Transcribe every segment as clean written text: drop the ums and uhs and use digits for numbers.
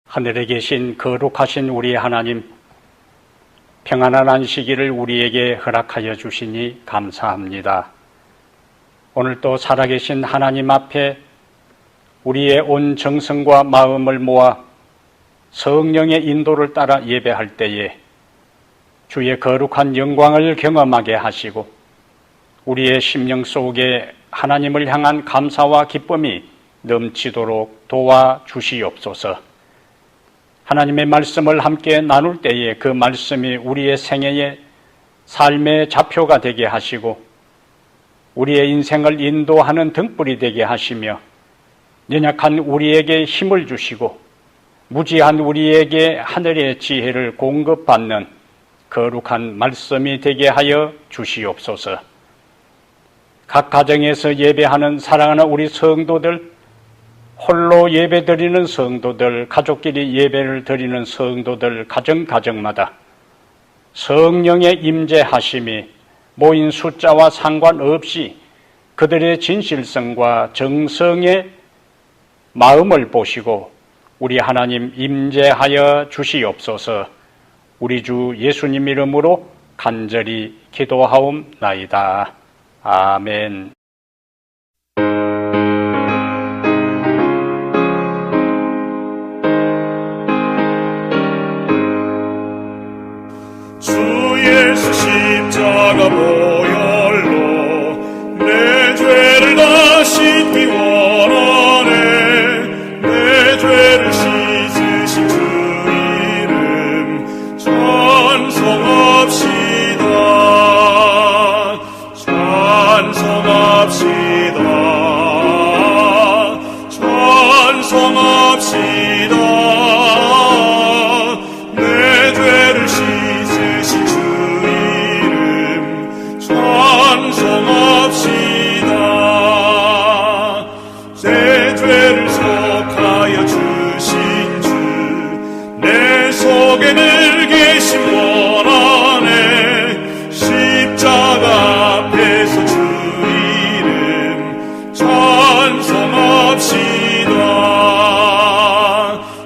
하늘에 계신 거룩하신 우리 하나님, 평안한 안식일을 우리에게 허락하여 주시니 감사합니다. 오늘 또 살아계신 하나님 앞에 우리의 온 정성과 마음을 모아 성령의 인도를 따라 예배할 때에 주의 거룩한 영광을 경험하게 하시고 우리의 심령 속에 하나님을 향한 감사와 기쁨이 넘치도록 도와주시옵소서. 하나님의 말씀을 함께 나눌 때에 그 말씀이 우리의 생애의 삶의 좌표가 되게 하시고 우리의 인생을 인도하는 등불이 되게 하시며 연약한 우리에게 힘을 주시고 무지한 우리에게 하늘의 지혜를 공급받는 거룩한 말씀이 되게 하여 주시옵소서. 각 가정에서 예배하는 사랑하는 우리 성도들, 홀로 예배드리는 성도들, 가족끼리 예배를 드리는 성도들, 가정마다 성령의 임재하심이 모인 숫자와 상관없이 그들의 진실성과 정성의 마음을 보시고 우리 하나님 임재하여 주시옵소서. 우리 주 예수님 이름으로 간절히 기도하옵나이다. 아멘. 십자가 보혈로 내 죄를 다 씻기 원하네. 내 죄를 씻으신 주 이름 찬송합시다. 찬송합시다. 찬송합시다. 내 죄를 씻으신 주 찬송합시다. 내 죄를 속하여 주신 주 내 속에 늘 계심 원하네. 십자가 앞에서 주 이름 찬송합시다.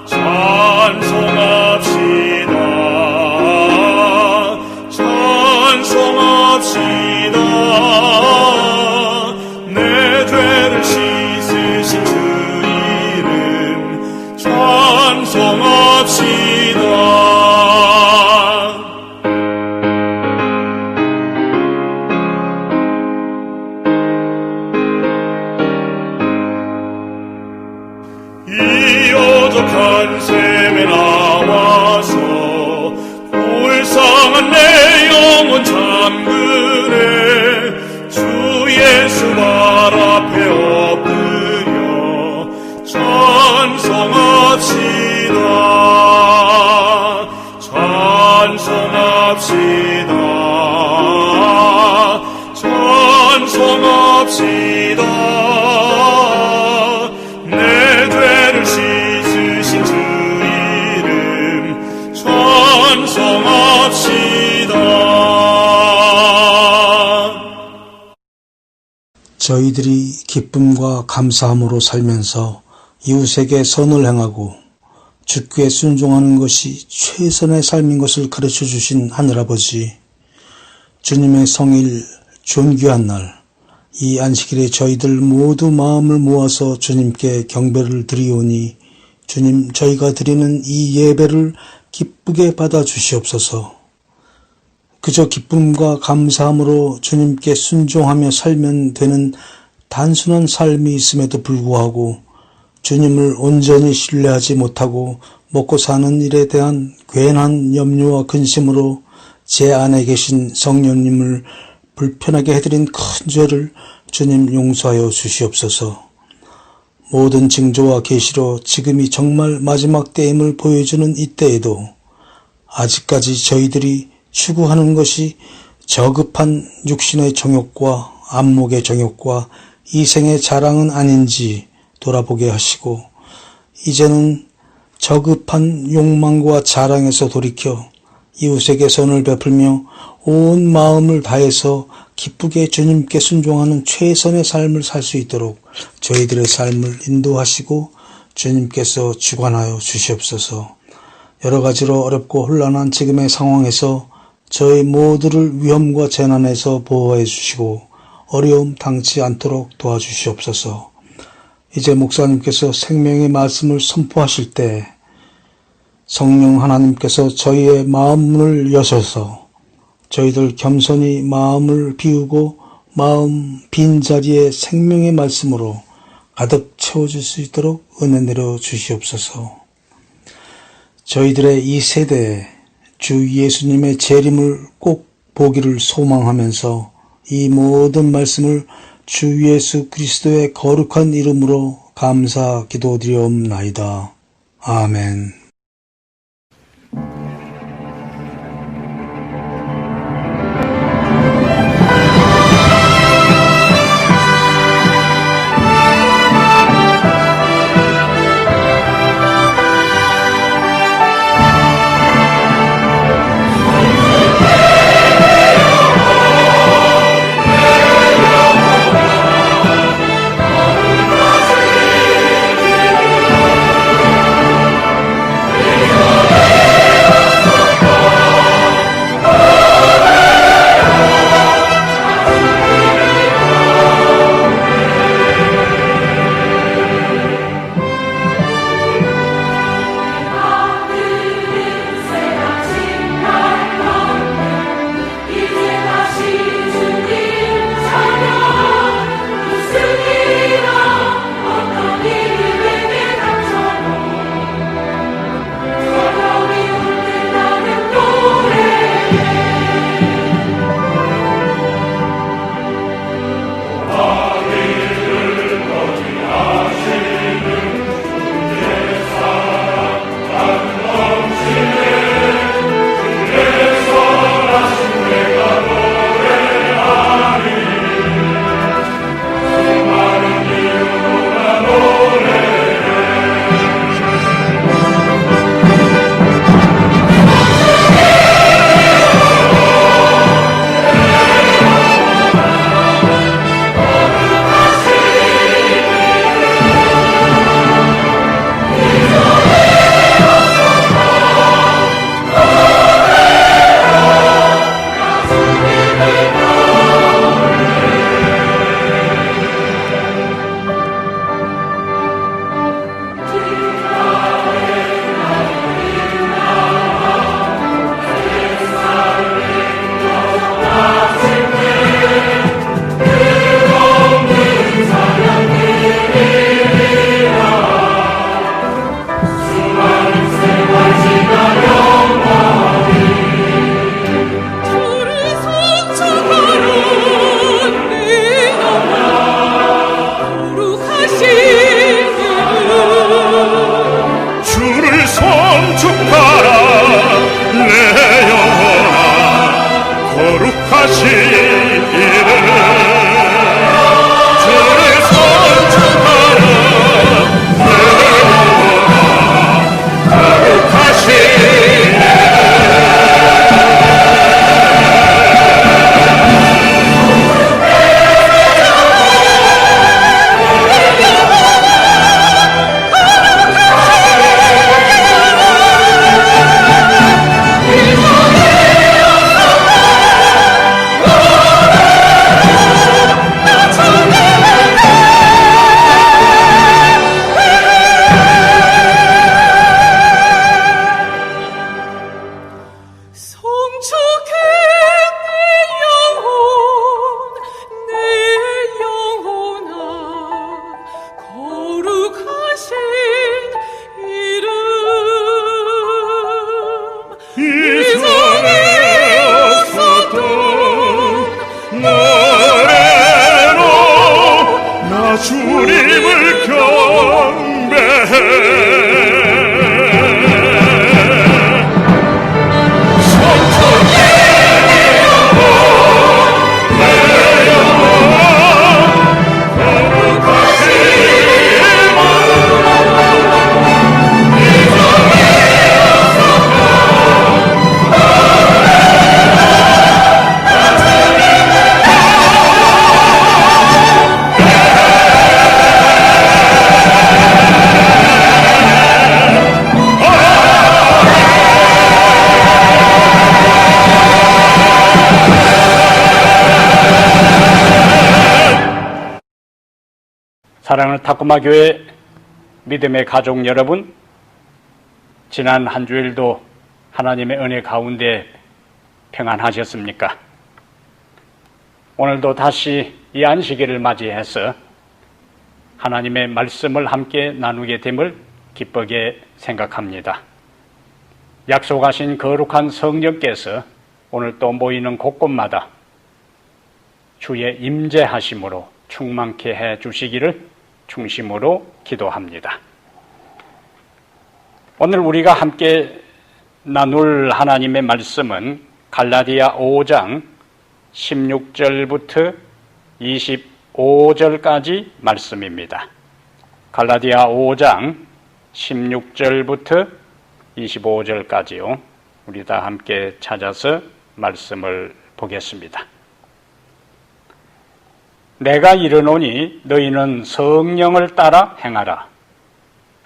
찬송합시다. 찬송합시다. 내 죄를 씻으신 주 이름 찬송합시다. 이 어적한 셈에 나와서 불쌍한 내 영혼 잠그네. 주 예수 발 앞에 엎드려 찬송합시다. 찬송합시다. 찬송합시다. 내 죄를 씻으신 주 이름 찬송합시다. 저희들이 기쁨과 감사함으로 살면서 이웃에게 선을 행하고 주께 순종하는 것이 최선의 삶인 것을 가르쳐 주신 하늘아버지, 주님의 성일 존귀한 날, 이 안식일에 저희들 모두 마음을 모아서 주님께 경배를 드리오니 주님, 저희가 드리는 이 예배를 기쁘게 받아 주시옵소서. 그저 기쁨과 감사함으로 주님께 순종하며 살면 되는 단순한 삶이 있음에도 불구하고 주님을 온전히 신뢰하지 못하고 먹고 사는 일에 대한 괜한 염려와 근심으로 제 안에 계신 성령님을 불편하게 해드린 큰 죄를 주님 용서하여 주시옵소서. 모든 징조와 계시로 지금이 정말 마지막 때임을 보여주는 이때에도 아직까지 저희들이 추구하는 것이 저급한 육신의 정욕과 안목의 정욕과 이생의 자랑은 아닌지 돌아보게 하시고 이제는 저급한 욕망과 자랑에서 돌이켜 이웃에게 선을 베풀며 온 마음을 다해서 기쁘게 주님께 순종하는 최선의 삶을 살 수 있도록 저희들의 삶을 인도하시고 주님께서 주관하여 주시옵소서. 여러 가지로 어렵고 혼란한 지금의 상황에서 저희 모두를 위험과 재난에서 보호해 주시고 어려움 당치 않도록 도와주시옵소서. 이제 목사님께서 생명의 말씀을 선포하실 때 성령 하나님께서 저희의 마음을 여셔서 저희들 겸손히 마음을 비우고 마음 빈자리에 생명의 말씀으로 가득 채워줄 수 있도록 은혜 내려 주시옵소서. 저희들의 이 세대에 주 예수님의 재림을 꼭 보기를 소망하면서 이 모든 말씀을 주 예수 그리스도의 거룩한 이름으로 감사 기도드리옵나이다. 아멘. 사랑하는 타코마 교회 믿음의 가족 여러분, 지난 한 주일도 하나님의 은혜 가운데 평안하셨습니까? 오늘도 다시 이 안식일을 맞이해서 하나님의 말씀을 함께 나누게 됨을 기쁘게 생각합니다. 약속하신 거룩한 성령께서 오늘 또 모이는 곳곳마다 주의 임재하심으로 충만케 해 주시기를 중심으로 기도합니다. 오늘 우리가 함께 나눌 하나님의 말씀은 갈라디아 5장 16절부터 25절까지 말씀입니다. 갈라디아 5장 16절부터 25절까지요. 우리 다 함께 찾아서 말씀을 보겠습니다. 내가 이르노니 너희는 성령을 따라 행하라.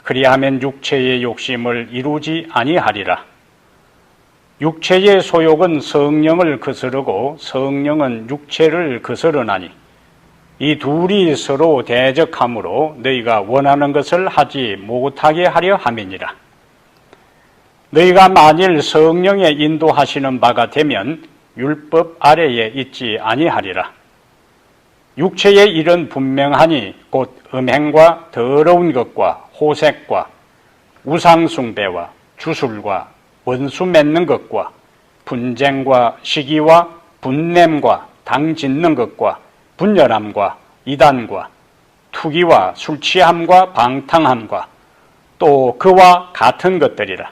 그리하면 육체의 욕심을 이루지 아니하리라. 육체의 소욕은 성령을 거스르고 성령은 육체를 거스르나니 이 둘이 서로 대적하므로 너희가 원하는 것을 하지 못하게 하려 함이니라. 너희가 만일 성령의 인도하시는 바가 되면 율법 아래에 있지 아니하리라. 육체의 일은 분명하니 곧 음행과 더러운 것과 호색과 우상숭배와 주술과 원수 맺는 것과 분쟁과 시기와 분냄과 당 짓는 것과 분열함과 이단과 투기와 술취함과 방탕함과 또 그와 같은 것들이라.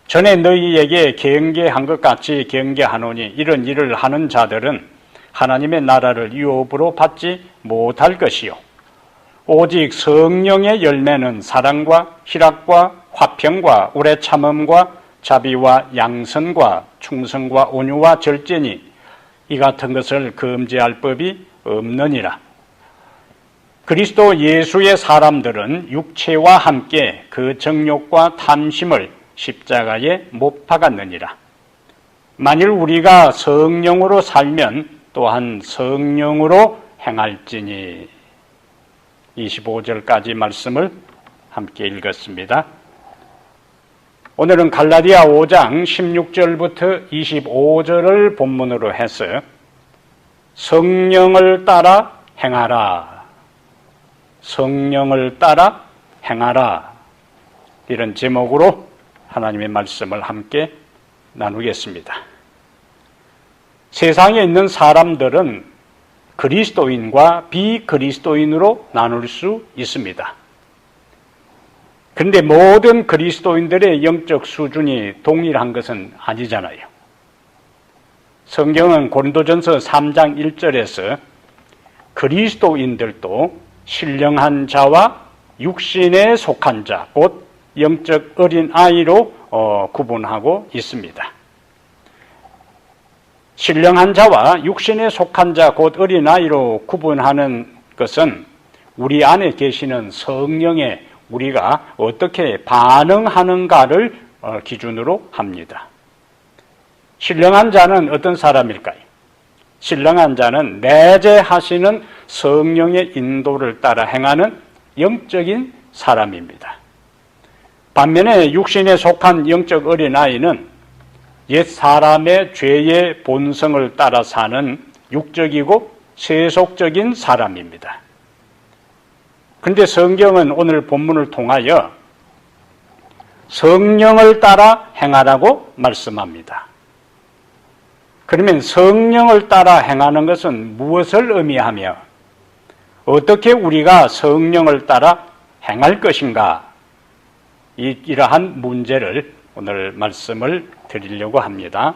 전에 너희에게 경계한 것 같이 경계하노니 이런 일을 하는 자들은 하나님의 나라를 유업으로 받지 못할 것이요 오직 성령의 열매는 사랑과 희락과 화평과 오래 참음과 자비와 양선과 충성과 온유와 절제니 이 같은 것을 금지할 법이 없느니라. 그리스도 예수의 사람들은 육체와 함께 그 정욕과 탐심을 십자가에 못 박았느니라. 만일 우리가 성령으로 살면 또한 성령으로 행할지니. 25절까지 말씀을 함께 읽었습니다. 오늘은 갈라디아 5장 16절부터 25절을 본문으로 해서 성령을 따라 행하라. 성령을 따라 행하라. 이런 제목으로 하나님의 말씀을 함께 나누겠습니다. 세상에 있는 사람들은 그리스도인과 비그리스도인으로 나눌 수 있습니다. 그런데 모든 그리스도인들의 영적 수준이 동일한 것은 아니잖아요. 성경은 고린도전서 3장 1절에서 그리스도인들도 신령한 자와 육신에 속한 자, 곧 영적 어린 아이로 구분하고 있습니다. 신령한 자와 육신에 속한 자, 곧 어린아이로 구분하는 것은 우리 안에 계시는 성령에 우리가 어떻게 반응하는가를 기준으로 합니다. 신령한 자는 어떤 사람일까요? 신령한 자는 내재하시는 성령의 인도를 따라 행하는 영적인 사람입니다. 반면에 육신에 속한 영적 어린아이는 옛 사람의 죄의 본성을 따라 사는 육적이고 세속적인 사람입니다. 그런데 성경은 오늘 본문을 통하여 성령을 따라 행하라고 말씀합니다. 그러면 성령을 따라 행하는 것은 무엇을 의미하며 어떻게 우리가 성령을 따라 행할 것인가? 이러한 문제를 오늘 말씀을 드리려고 합니다.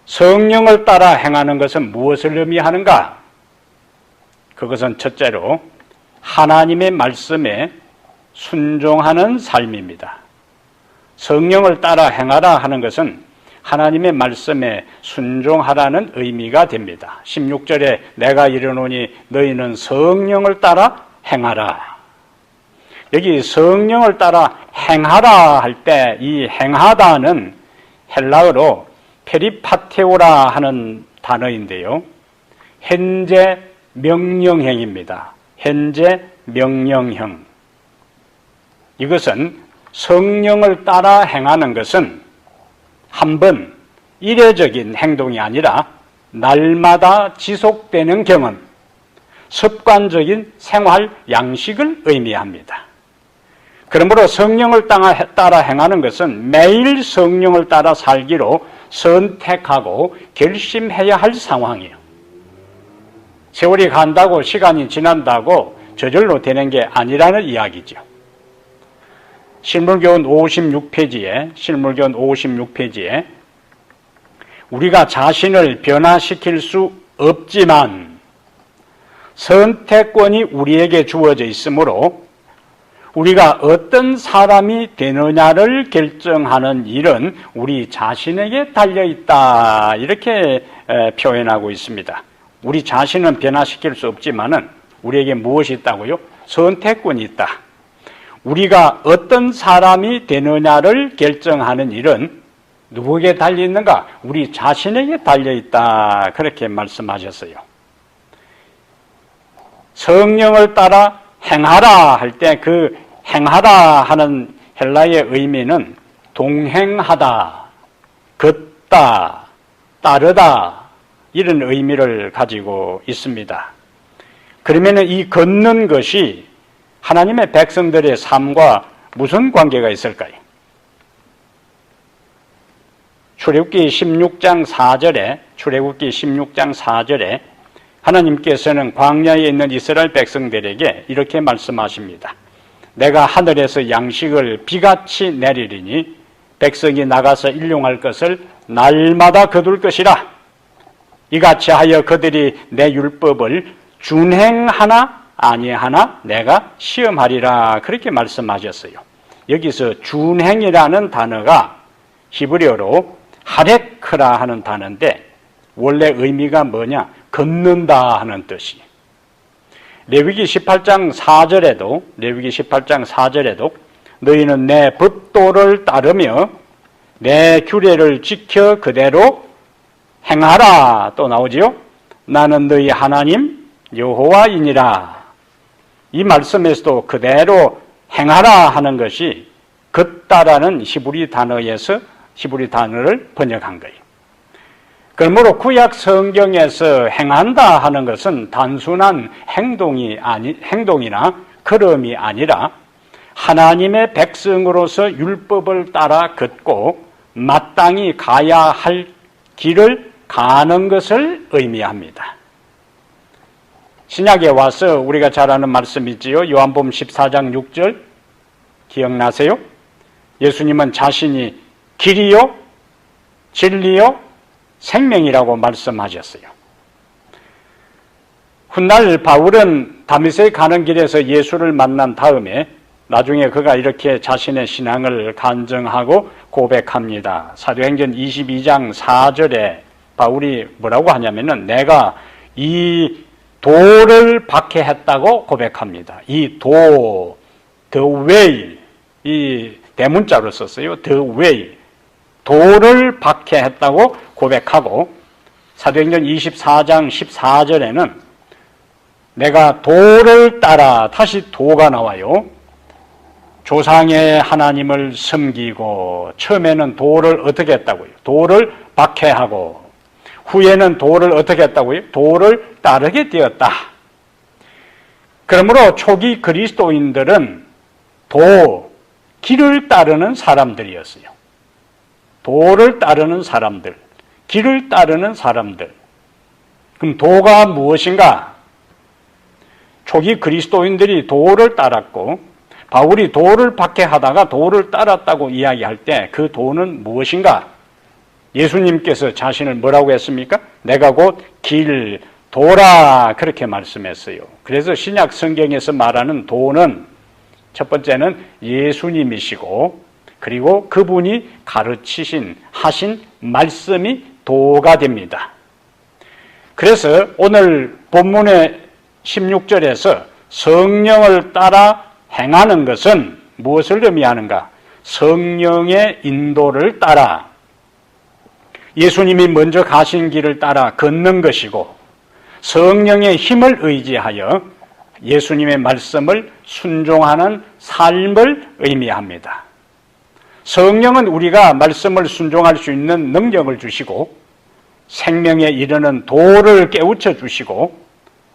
성령을 따라 행하는 것은 무엇을 의미하는가? 그것은 첫째로 하나님의 말씀에 순종하는 삶입니다. 성령을 따라 행하라 하는 것은 하나님의 말씀에 순종하라는 의미가 됩니다. 16절에 내가 이르노니 너희는 성령을 따라 행하라. 여기 성령을 따라 행하라 할 때 이 행하다는 헬라어로 페리파테오라 하는 단어인데요. 현재 명령형입니다. 현재 명령형. 이것은 성령을 따라 행하는 것은 한번 이례적인 행동이 아니라 날마다 지속되는 경험, 습관적인 생활 양식을 의미합니다. 그러므로 성령을 따라 행하는 것은 매일 성령을 따라 살기로 선택하고 결심해야 할 상황이에요. 세월이 간다고 시간이 지난다고 저절로 되는 게 아니라는 이야기죠. 실물교훈 56페이지에 우리가 자신을 변화시킬 수 없지만 선택권이 우리에게 주어져 있으므로 우리가 어떤 사람이 되느냐를 결정하는 일은 우리 자신에게 달려있다. 이렇게 표현하고 있습니다. 우리 자신은 변화시킬 수 없지만은 우리에게 무엇이 있다고요? 선택권이 있다. 우리가 어떤 사람이 되느냐를 결정하는 일은 누구에게 달려있는가? 우리 자신에게 달려있다. 그렇게 말씀하셨어요. 성령을 따라 행하라 할 때 그 행하라 하는 헬라의 의미는 동행하다, 걷다, 따르다 이런 의미를 가지고 있습니다. 그러면 이 걷는 것이 하나님의 백성들의 삶과 무슨 관계가 있을까요? 출애굽기 16장 4절에 하나님께서는 광야에 있는 이스라엘 백성들에게 이렇게 말씀하십니다. 내가 하늘에서 양식을 비같이 내리리니 백성이 나가서 일용할 것을 날마다 거둘 것이라. 이같이 하여 그들이 내 율법을 준행하나 아니하나 내가 시험하리라. 그렇게 말씀하셨어요. 여기서 준행이라는 단어가 히브리어로 하레크라 하는 단어인데 원래 의미가 뭐냐? 걷는다 하는 뜻이. 레위기 18장 4절에도 너희는 내 법도를 따르며 내 규례를 지켜 그대로 행하라 또 나오지요. 나는 너희 하나님 여호와이니라. 이 말씀에서도 그대로 행하라 하는 것이 걷다라는 히브리 단어를 번역한 거예요. 그러므로 구약 성경에서 행한다 하는 것은 단순한 행동이나 걸음이 아니라 하나님의 백성으로서 율법을 따라 걷고 마땅히 가야 할 길을 가는 것을 의미합니다. 신약에 와서 우리가 잘 아는 말씀이지요. 요한복음 14장 6절 기억나세요? 예수님은 자신이 길이요, 진리요, 생명이라고 말씀하셨어요. 훗날 바울은 다메섹 가는 길에서 예수를 만난 다음에 나중에 그가 이렇게 자신의 신앙을 간증하고 고백합니다. 사도행전 22장 4절에 바울이 뭐라고 하냐면은 내가 이 도를 박해했다고 고백합니다. 이 도, the way, 이 대문자로 썼어요. the way, 도를 박해했다고 고백하고 사도행전 24장 14절에는 내가 도를 따라, 다시 도가 나와요. 조상의 하나님을 섬기고 처음에는 도를 어떻게 했다고요? 도를 박해하고 후에는 도를 어떻게 했다고요? 도를 따르게 되었다. 그러므로 초기 그리스도인들은 길을 따르는 사람들이었어요. 도를 따르는 사람들, 길을 따르는 사람들. 그럼 도가 무엇인가? 초기 그리스도인들이 도를 따랐고 바울이 도를 박해하다가 도를 따랐다고 이야기할 때 그 도는 무엇인가? 예수님께서 자신을 뭐라고 했습니까? 내가 곧 길, 도라 그렇게 말씀했어요. 그래서 신약 성경에서 말하는 도는 첫 번째는 예수님이시고 그리고 그분이 하신 말씀이 도가 됩니다. 그래서 오늘 본문의 16절에서 성령을 따라 행하는 것은 무엇을 의미하는가? 성령의 인도를 따라 예수님이 먼저 가신 길을 따라 걷는 것이고 성령의 힘을 의지하여 예수님의 말씀을 순종하는 삶을 의미합니다. 성령은 우리가 말씀을 순종할 수 있는 능력을 주시고 생명에 이르는 도를 깨우쳐 주시고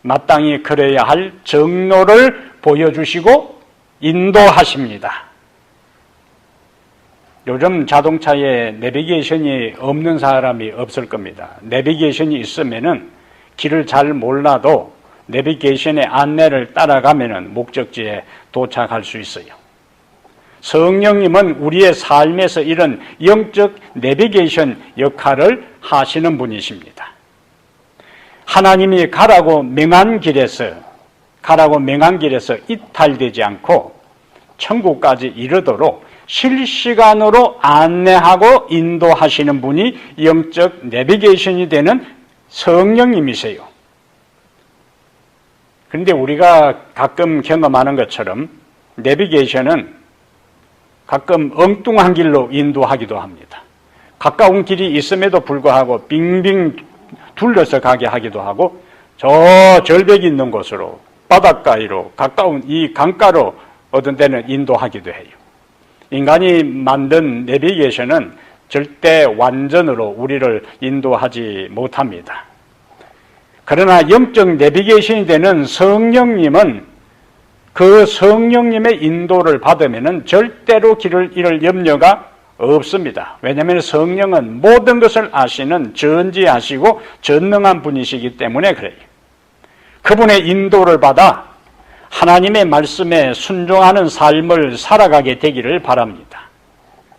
마땅히 걸어야 할 정로를 보여주시고 인도하십니다. 요즘 자동차에 내비게이션이 없는 사람이 없을 겁니다. 내비게이션이 있으면은 길을 잘 몰라도 내비게이션의 안내를 따라가면은 목적지에 도착할 수 있어요. 성령님은 우리의 삶에서 이런 영적 내비게이션 역할을 하시는 분이십니다. 하나님이 가라고 명한 길에서 이탈되지 않고 천국까지 이르도록 실시간으로 안내하고 인도하시는 분이 영적 내비게이션이 되는 성령님이세요. 그런데 우리가 가끔 경험하는 것처럼 내비게이션은 가끔 엉뚱한 길로 인도하기도 합니다. 가까운 길이 있음에도 불구하고 빙빙 둘러서 가게 하기도 하고 저 절벽이 있는 곳으로 바닷가로 가까운 이 강가로 어떤 때는 인도하기도 해요. 인간이 만든 내비게이션은 절대 완전으로 우리를 인도하지 못합니다. 그러나 영적 내비게이션이 되는 성령님은 그 성령님의 인도를 받으면 절대로 길을 잃을 염려가 없습니다. 왜냐하면 성령은 모든 것을 아시는 전지하시고 전능한 분이시기 때문에 그래요. 그분의 인도를 받아 하나님의 말씀에 순종하는 삶을 살아가게 되기를 바랍니다.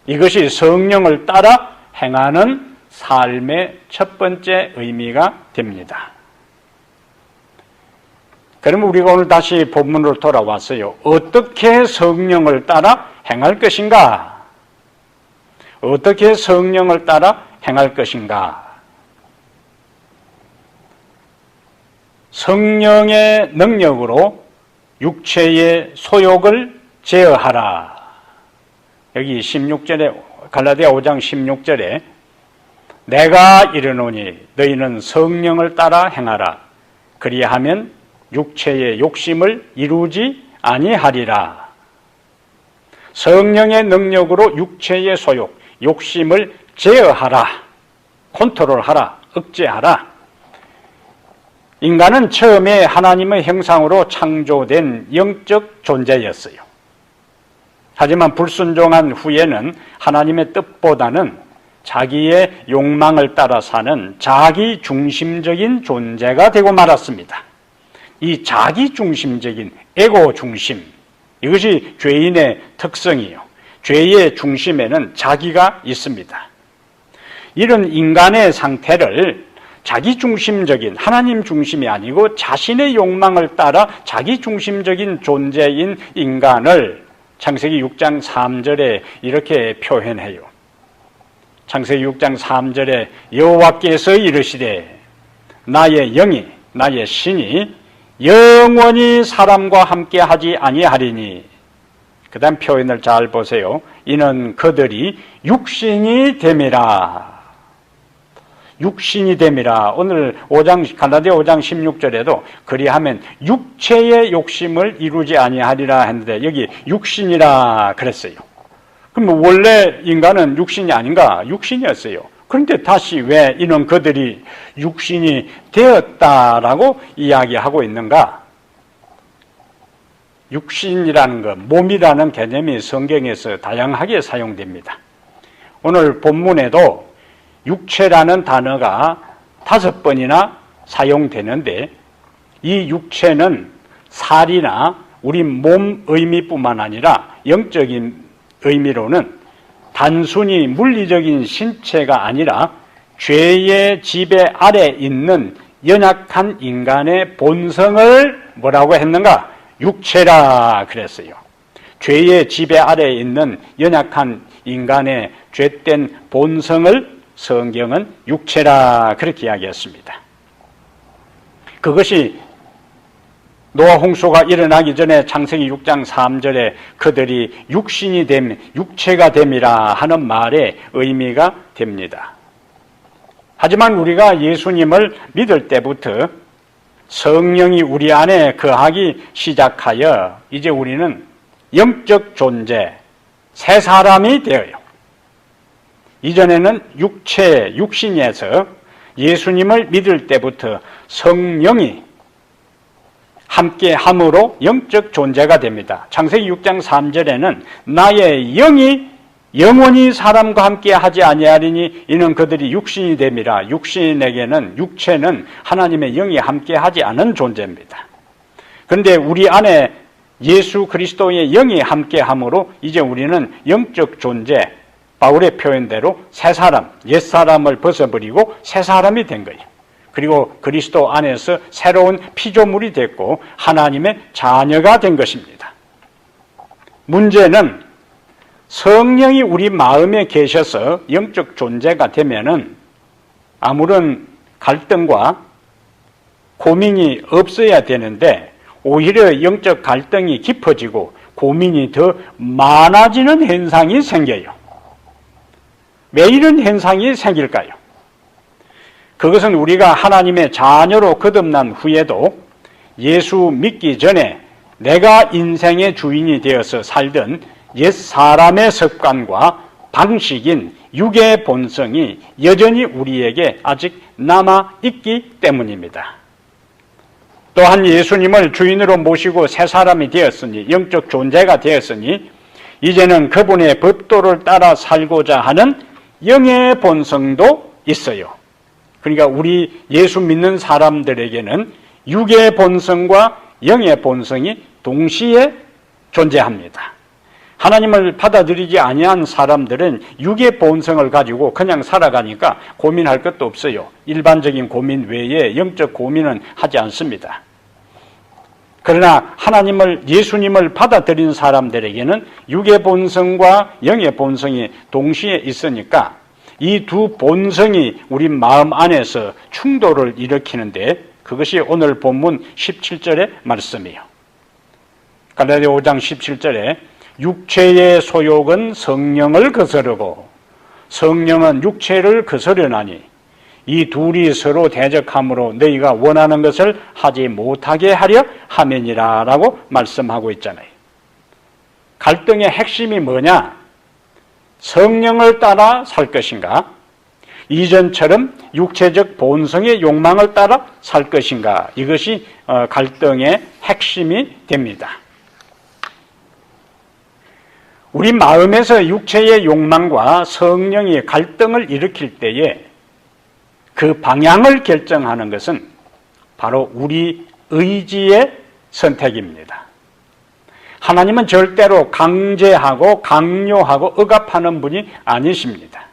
이것이 성령을 따라 행하는 삶의 첫 번째 의미가 됩니다. 그럼 우리가 오늘 다시 본문으로 돌아왔어요. 어떻게 성령을 따라 행할 것인가? 어떻게 성령을 따라 행할 것인가? 성령의 능력으로 육체의 소욕을 제어하라. 여기 16절에 갈라디아 5장 16절에 내가 이르노니 너희는 성령을 따라 행하라. 그리하면 육체의 욕심을 이루지 아니하리라. 성령의 능력으로 육체의 소욕, 욕심을 제어하라. 컨트롤하라. 억제하라. 인간은 처음에 하나님의 형상으로 창조된 영적 존재였어요. 하지만 불순종한 후에는 하나님의 뜻보다는 자기의 욕망을 따라 사는 자기중심적인 존재가 되고 말았습니다. 이 자기중심적인 에고 중심, 이것이 죄인의 특성이요. 죄의 중심에는 자기가 있습니다. 이런 인간의 상태를 자기중심적인 하나님 중심이 아니고 자신의 욕망을 따라 자기중심적인 존재인 인간을 창세기 6장 3절에 이렇게 표현해요. 창세기 6장 3절에 여호와께서 이르시되 나의 영이 나의 신이 영원히 사람과 함께 하지 아니하리니. 그 다음 표현을 잘 보세요. 이는 그들이 육신이 됨이라. 육신이 됨이라. 오늘 갈라디아 5장 16절에도 그리하면 육체의 욕심을 이루지 아니하리라 했는데 여기 육신이라 그랬어요. 그럼 원래 인간은 육신이 아닌가? 육신이었어요. 그런데 다시 왜 이는 그들이 육신이 되었다라고 이야기하고 있는가? 육신이라는 것, 몸이라는 개념이 성경에서 다양하게 사용됩니다. 오늘 본문에도 육체라는 단어가 5번이나 사용되는데 이 육체는 살이나 우리 몸 의미뿐만 아니라 영적인 의미로는 단순히 물리적인 신체가 아니라 죄의 지배 아래 있는 연약한 인간의 본성을 뭐라고 했는가? 육체라 그랬어요. 죄의 지배 아래 있는 연약한 인간의 죄된 본성을 성경은 육체라 그렇게 이야기했습니다. 그것이 노아 홍수가 일어나기 전에 창세기 6장 3절에 그들이 육신이 됨, 육체가 됨이라 하는 말의 의미가 됩니다. 하지만 우리가 예수님을 믿을 때부터 성령이 우리 안에 거하기 시작하여 이제 우리는 영적 존재, 새 사람이 되어요. 이전에는 육신에서 예수님을 믿을 때부터 성령이 함께 함으로 영적 존재가 됩니다. 창세기 6장 3절에는 나의 영이 영원히 사람과 함께 하지 아니하리니 이는 그들이 육신이 됨이라. 육체는 하나님의 영이 함께 하지 않은 존재입니다. 그런데 우리 안에 예수 그리스도의 영이 함께 함으로 이제 우리는 영적 존재, 바울의 표현대로 새 사람, 옛사람을 벗어버리고 새 사람이 된 거예요. 그리고 그리스도 안에서 새로운 피조물이 됐고 하나님의 자녀가 된 것입니다. 문제는 성령이 우리 마음에 계셔서 영적 존재가 되면은 아무런 갈등과 고민이 없어야 되는데 오히려 영적 갈등이 깊어지고 고민이 더 많아지는 현상이 생겨요. 왜 이런 현상이 생길까요? 그것은 우리가 하나님의 자녀로 거듭난 후에도 예수 믿기 전에 내가 인생의 주인이 되어서 살던 옛 사람의 습관과 방식인 육의 본성이 여전히 우리에게 아직 남아있기 때문입니다. 또한 예수님을 주인으로 모시고 새 사람이 되었으니, 영적 존재가 되었으니 이제는 그분의 법도를 따라 살고자 하는 영의 본성도 있어요. 그러니까 우리 예수 믿는 사람들에게는 육의 본성과 영의 본성이 동시에 존재합니다. 하나님을 받아들이지 아니한 사람들은 육의 본성을 가지고 그냥 살아가니까 고민할 것도 없어요. 일반적인 고민 외에 영적 고민은 하지 않습니다. 그러나 예수님을 받아들인 사람들에게는 육의 본성과 영의 본성이 동시에 있으니까 이 두 본성이 우리 마음 안에서 충돌을 일으키는데 그것이 오늘 본문 17절의 말씀이에요. 갈라디아 5장 17절에 육체의 소욕은 성령을 거스르고 성령은 육체를 거스르나니 이 둘이 서로 대적함으로 너희가 원하는 것을 하지 못하게 하려 함이니라 라고 말씀하고 있잖아요. 갈등의 핵심이 뭐냐? 성령을 따라 살 것인가? 이전처럼 육체적 본성의 욕망을 따라 살 것인가? 이것이 갈등의 핵심이 됩니다. 우리 마음에서 육체의 욕망과 성령이 갈등을 일으킬 때에 그 방향을 결정하는 것은 바로 우리 의지의 선택입니다. 하나님은 절대로 강제하고 강요하고 억압하는 분이 아니십니다.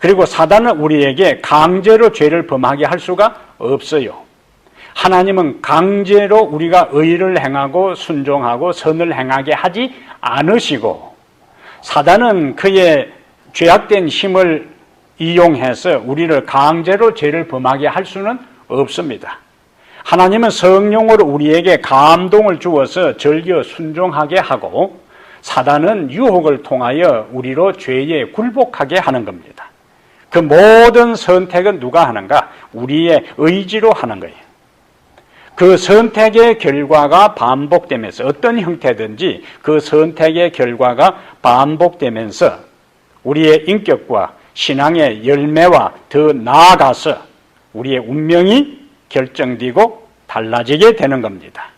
그리고 사단은 우리에게 강제로 죄를 범하게 할 수가 없어요. 하나님은 강제로 우리가 의를 행하고 순종하고 선을 행하게 하지 않으시고 사단은 그의 죄악된 힘을 이용해서 우리를 강제로 죄를 범하게 할 수는 없습니다. 하나님은 성령으로 우리에게 감동을 주어서 즐겨 순종하게 하고 사단은 유혹을 통하여 우리로 죄에 굴복하게 하는 겁니다. 그 모든 선택은 누가 하는가? 우리의 의지로 하는 거예요. 그 선택의 결과가 반복되면서 어떤 형태든지 그 선택의 결과가 반복되면서 우리의 인격과 신앙의 열매와 더 나아가서 우리의 운명이 결정되고 달라지게 되는 겁니다.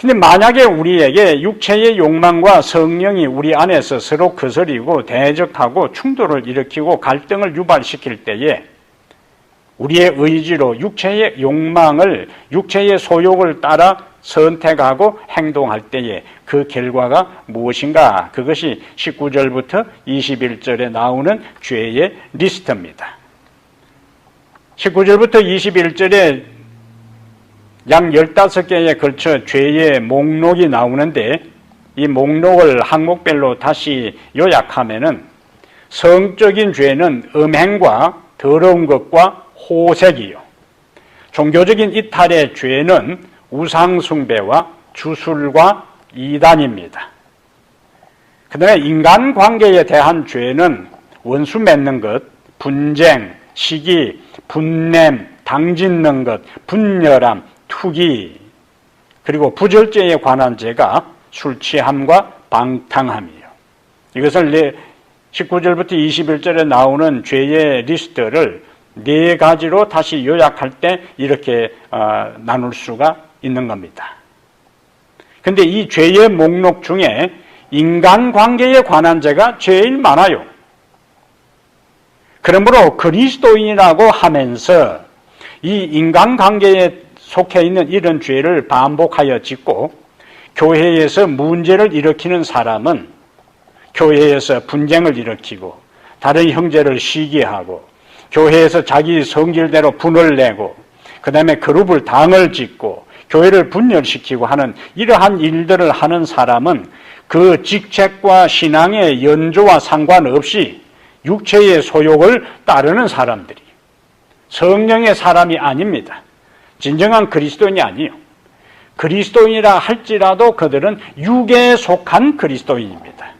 근데 만약에 우리에게 육체의 욕망과 성령이 우리 안에서 서로 거스리고 대적하고 충돌을 일으키고 갈등을 유발시킬 때에 우리의 의지로 육체의 욕망을, 육체의 소욕을 따라 선택하고 행동할 때에 그 결과가 무엇인가? 그것이 19절부터 21절에 나오는 죄의 리스트입니다. 19절부터 21절에 약 15개에 걸쳐 죄의 목록이 나오는데 이 목록을 항목별로 다시 요약하면은 성적인 죄는 음행과 더러운 것과 호색이요. 종교적인 이탈의 죄는 우상숭배와 주술과 이단입니다. 그 다음에 인간관계에 대한 죄는 원수 맺는 것, 분쟁, 시기, 분냄, 당짓는 것, 분열함, 투기, 그리고 부절제에 관한 죄가 술 취함과 방탕함이에요. 이것을 19절부터 21절에 나오는 죄의 리스트를 네 가지로 다시 요약할 때 이렇게 나눌 수가 있는 겁니다. 근데 이 죄의 목록 중에 인간관계에 관한 죄가 제일 많아요. 그러므로 그리스도인이라고 하면서 이 인간관계에 속해 있는 이런 죄를 반복하여 짓고 교회에서 문제를 일으키는 사람은 교회에서 분쟁을 일으키고 다른 형제를 시기하고 교회에서 자기 성질대로 분을 내고 그 다음에 그룹을 당을 짓고 교회를 분열시키고 하는 이러한 일들을 하는 사람은 그 직책과 신앙의 연조와 상관없이 육체의 소욕을 따르는 사람들이 성령의 사람이 아닙니다. 진정한 그리스도인이 아니에요. 그리스도인이라 할지라도 그들은 육에 속한 그리스도인입니다.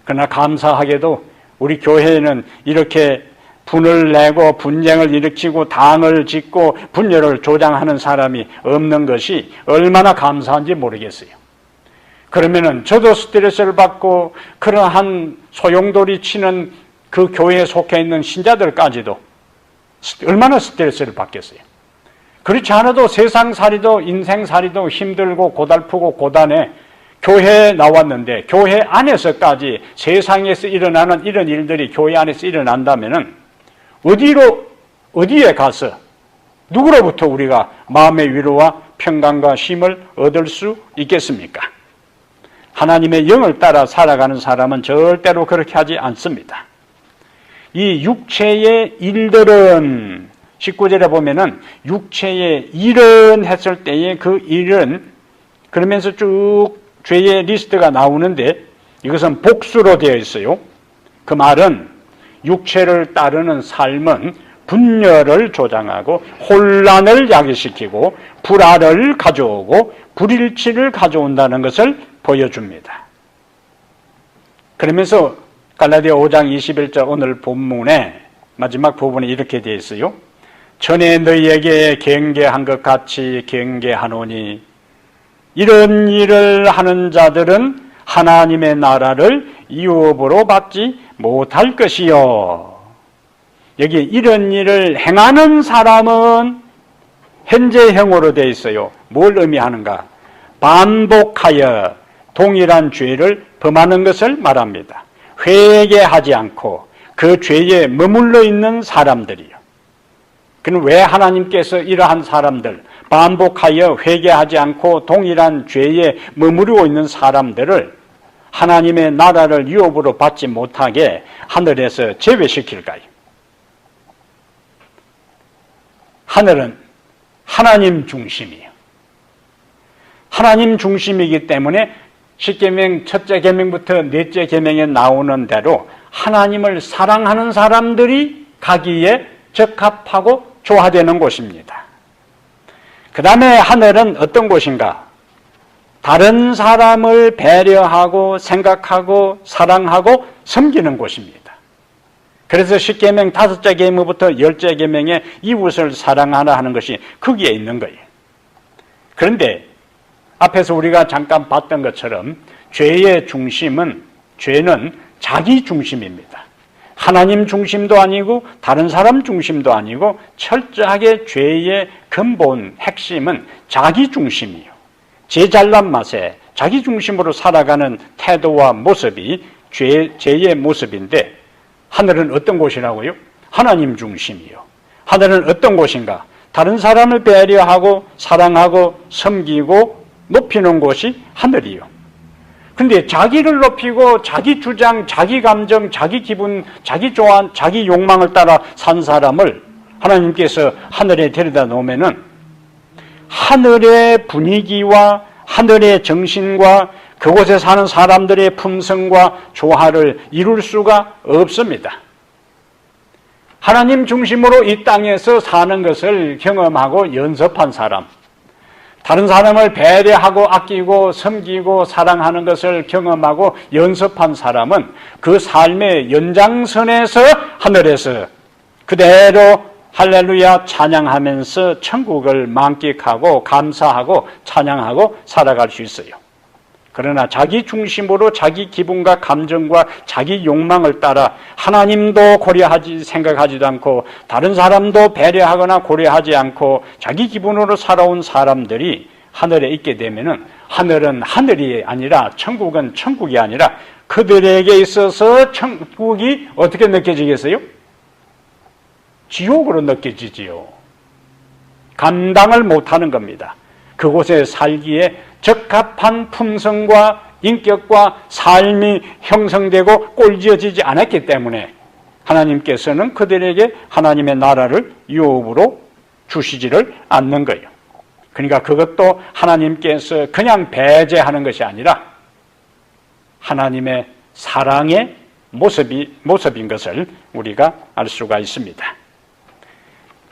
그러나 감사하게도 우리 교회에는 이렇게 분을 내고 분쟁을 일으키고 당을 짓고 분열을 조장하는 사람이 없는 것이 얼마나 감사한지 모르겠어요. 그러면은 저도 스트레스를 받고 그러한 소용돌이 치는 그 교회에 속해 있는 신자들까지도 얼마나 스트레스를 받겠어요. 그렇지 않아도 세상살이도 인생살이도 힘들고 고달프고 고단해 교회에 나왔는데 교회 안에서까지 세상에서 일어나는 이런 일들이 교회 안에서 일어난다면은 어디에 가서 누구로부터 우리가 마음의 위로와 평강과 힘을 얻을 수 있겠습니까? 하나님의 영을 따라 살아가는 사람은 절대로 그렇게 하지 않습니다. 이 육체의 일들은 19절에 보면은 육체의 일은 했을 때의 그 일은 그러면서 쭉 죄의 리스트가 나오는데 이것은 복수로 되어 있어요. 그 말은 육체를 따르는 삶은 분열을 조장하고 혼란을 야기시키고 불화를 가져오고 불일치를 가져온다는 것을 보여줍니다. 그러면서 갈라디아 5장 21절 오늘 본문의 마지막 부분에 이렇게 되어 있어요. 전에 너희에게 경계한 것 같이 경계하노니 이런 일을 하는 자들은 하나님의 나라를 유업으로 받지 못할 것이요. 여기 이런 일을 행하는 사람은 현재형으로 되어 있어요. 뭘 의미하는가? 반복하여 동일한 죄를 범하는 것을 말합니다. 회개하지 않고 그 죄에 머물러 있는 사람들이요. 그럼 왜 하나님께서 이러한 사람들, 반복하여 회개하지 않고 동일한 죄에 머무르고 있는 사람들을 하나님의 나라를 유업으로 받지 못하게 하늘에서 제외시킬까요? 하늘은 하나님 중심이에요. 하나님 중심이기 때문에 십계명 첫째 계명부터 넷째 계명에 나오는 대로 하나님을 사랑하는 사람들이 가기에 적합하고 조화되는 곳입니다. 그 다음에 하늘은 어떤 곳인가? 다른 사람을 배려하고 생각하고 사랑하고 섬기는 곳입니다. 그래서 십계명 다섯째 계명부터 열째 계명에 이웃을 사랑하라 하는 것이 거기에 있는 거예요. 그런데 앞에서 우리가 잠깐 봤던 것처럼 죄의 중심은, 죄는 자기 중심입니다. 하나님 중심도 아니고 다른 사람 중심도 아니고 철저하게 죄의 근본 핵심은 자기 중심이에요. 제 잘난 맛에 자기 중심으로 살아가는 태도와 모습이 죄의 모습인데 하늘은 어떤 곳이라고요? 하나님 중심이요. 하늘은 어떤 곳인가? 다른 사람을 배려하고 사랑하고 섬기고 높이는 곳이 하늘이요. 근데 자기를 높이고 자기 주장, 자기 감정, 자기 기분, 자기 좋아한, 자기 욕망을 따라 산 사람을 하나님께서 하늘에 데려다 놓으면은 하늘의 분위기와 하늘의 정신과 그곳에 사는 사람들의 품성과 조화를 이룰 수가 없습니다. 하나님 중심으로 이 땅에서 사는 것을 경험하고 연습한 사람, 다른 사람을 배려하고 아끼고 섬기고 사랑하는 것을 경험하고 연습한 사람은 그 삶의 연장선에서 하늘에서 그대로 할렐루야 찬양하면서 천국을 만끽하고 감사하고 찬양하고 살아갈 수 있어요. 그러나 자기 중심으로 자기 기분과 감정과 자기 욕망을 따라 하나님도 생각하지도 않고 다른 사람도 배려하거나 고려하지 않고 자기 기분으로 살아온 사람들이 하늘에 있게 되면은 하늘은 하늘이 아니라 천국은 천국이 아니라 그들에게 있어서 천국이 어떻게 느껴지겠어요? 지옥으로 느껴지지요. 감당을 못하는 겁니다. 그곳에 살기에 적합한 품성과 인격과 삶이 형성되고 꼴지어지지 않았기 때문에 하나님께서는 그들에게 하나님의 나라를 유업으로 주시지를 않는 거예요. 그러니까 그것도 하나님께서 그냥 배제하는 것이 아니라 하나님의 사랑의 모습인 것을 우리가 알 수가 있습니다.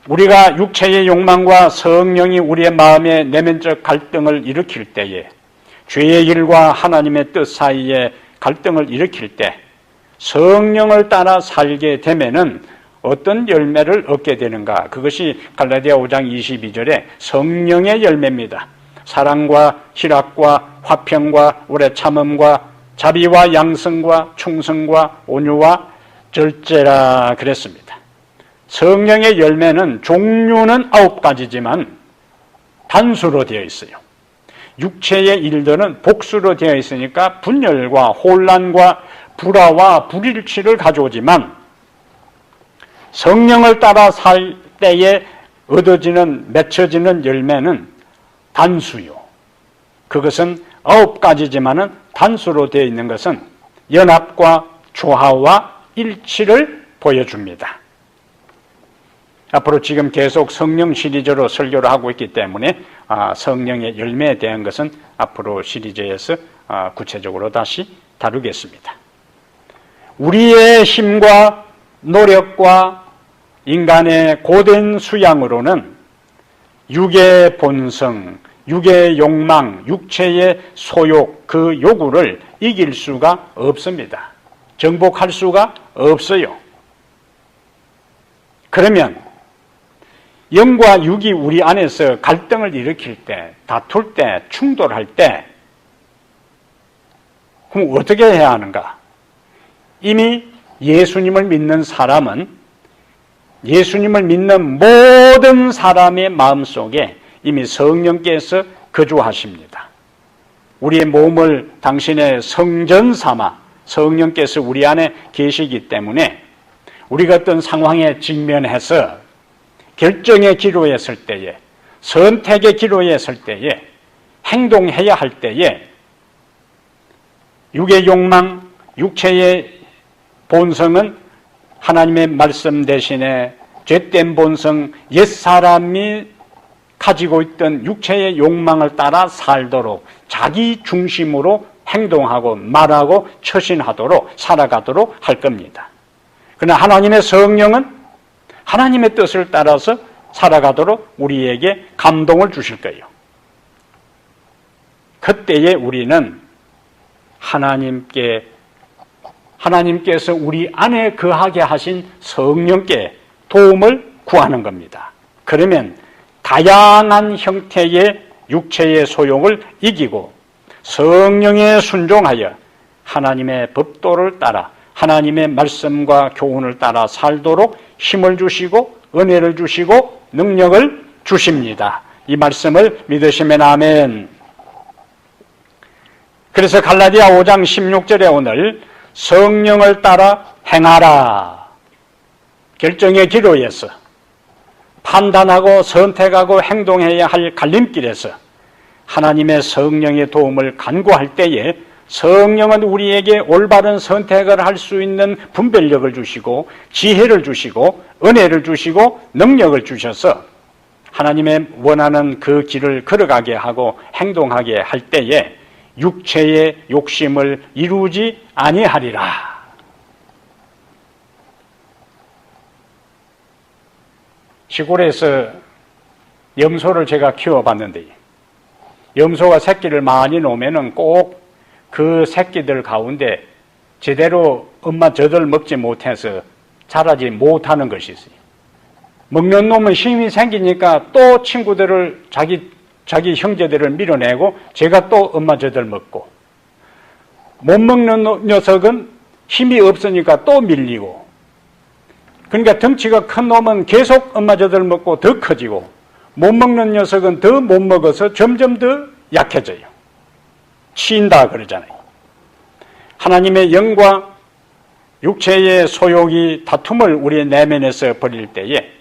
우리가 육체의 욕망과 성령이 우리의 마음에 내면적 갈등을 일으킬 때에 죄의 일과 하나님의 뜻 사이에 갈등을 일으킬 때 성령을 따라 살게 되면은 어떤 열매를 얻게 되는가? 그것이 갈라디아 5장 22절에 성령의 열매입니다. 사랑과 희락과 화평과 오래 참음과 자비와 양성과 충성과 온유와 절제라 그랬습니다. 성령의 열매는 종류는 9가지지만 단수로 되어 있어요. 육체의 일들은 복수로 되어 있으니까 분열과 혼란과 불화와 불일치를 가져오지만 성령을 따라 살 때에 맺혀지는 열매는 단수요. 그것은 9가지지만은 단수로 되어 있는 것은 연합과 조화와 일치를 보여줍니다. 앞으로 지금 계속 성령 시리즈로 설교를 하고 있기 때문에 성령의 열매에 대한 것은 앞으로 시리즈에서 구체적으로 다시 다루겠습니다. 우리의 힘과 노력과 인간의 고된 수양으로는 육의 본성, 육의 욕망, 육체의 소욕, 그 요구를 이길 수가 없습니다. 정복할 수가 없어요. 그러면 영과 육이 우리 안에서 갈등을 일으킬 때, 다툴 때, 충돌할 때 그럼 어떻게 해야 하는가? 이미 예수님을 믿는 사람은 예수님을 믿는 모든 사람의 마음속에 이미 성령께서 거주하십니다. 우리의 몸을 당신의 성전 삼아 성령께서 우리 안에 계시기 때문에 우리가 어떤 상황에 직면해서 결정의 기로에 설 때에, 선택의 기로에 설 때에, 행동해야 할 때에 육의 욕망, 육체의 본성은 하나님의 말씀 대신에 죄된 본성, 옛사람이 가지고 있던 육체의 욕망을 따라 살도록 자기 중심으로 행동하고 말하고 처신하도록 살아가도록 할 겁니다. 그러나 하나님의 성령은 하나님의 뜻을 따라서 살아가도록 우리에게 감동을 주실 거예요. 그때에 우리는 하나님께서 우리 안에 거하게 하신 성령께 도움을 구하는 겁니다. 그러면 다양한 형태의 육체의 소용을 이기고 성령에 순종하여 하나님의 법도를 따라 하나님의 말씀과 교훈을 따라 살도록 힘을 주시고 은혜를 주시고 능력을 주십니다. 이 말씀을 믿으시면 아멘. 그래서 갈라디아 5장 16절에 오늘 성령을 따라 행하라. 결정의 기로에서 판단하고 선택하고 행동해야 할 갈림길에서 하나님의 성령의 도움을 간구할 때에 성령은 우리에게 올바른 선택을 할 수 있는 분별력을 주시고 지혜를 주시고 은혜를 주시고 능력을 주셔서 하나님의 원하는 그 길을 걸어가게 하고 행동하게 할 때에 육체의 욕심을 이루지 아니하리라. 시골에서 염소를 제가 키워봤는데 염소가 새끼를 많이 놓으면은 꼭 그 새끼들 가운데 제대로 엄마 젖을 먹지 못해서 자라지 못하는 것이 있어요. 먹는 놈은 힘이 생기니까 또 친구들을 자기 형제들을 밀어내고 제가 또 엄마 젖을 먹고, 못 먹는 녀석은 힘이 없으니까 또 밀리고, 그러니까 덩치가 큰 놈은 계속 엄마 젖을 먹고 더 커지고, 못 먹는 녀석은 더 못 먹어서 점점 더 약해져요. 치인다 그러잖아요. 하나님의 영과 육체의 소욕이 다툼을 우리의 내면에서 벌일 때에